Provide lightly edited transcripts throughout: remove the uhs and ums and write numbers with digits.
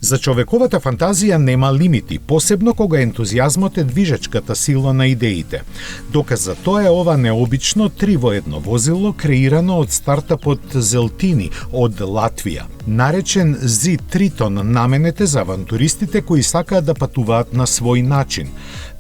За човековата фантазија нема лимити, посебно кога ентузијазмот е движечката сила на идеите. Доказ за тоа е ова необично 3-во-1 возило креирано од стартапот Зелтини од Латвија. Наречен Z Triton наменет е за авантуристите кои сакаат да патуваат на свој начин.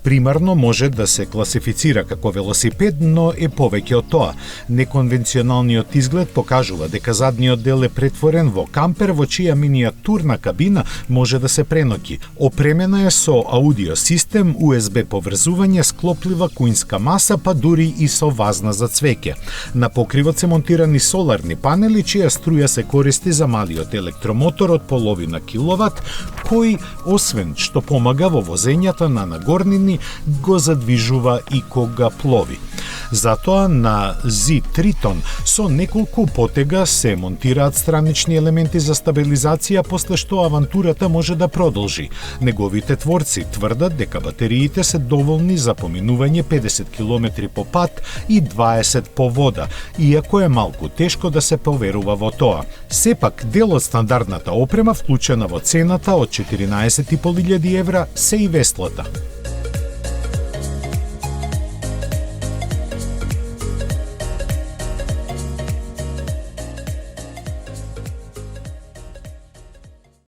Примарно може да се класифицира како велосипед, но е повеќе од тоа. Неконвенционалниот изглед покажува дека задниот дел е претворен во кампер во чија миниатурна кабина може да се преноќи. Опремена е со аудио систем, USB поврзување, склоплива куинска маса, па дури и со вазна за цвеќе. На покривот се монтирани соларни панели, чија струја се користи за малиот електромотор од половина киловат, кој, освен што помага во возењата на нагорнини, го задвижува и кога плови. Затоа на Z Triton со неколку потега се монтираат странични елементи за стабилизација, после што авантурата може да продолжи. Неговите творци тврдат дека батериите се доволни за поминување 50 км по пат и 20 по вода, иако е малку тешко да се поверува во тоа. Сепак, дел од стандардната опрема, вклучена во цената од 14.500 евра, се и веслата.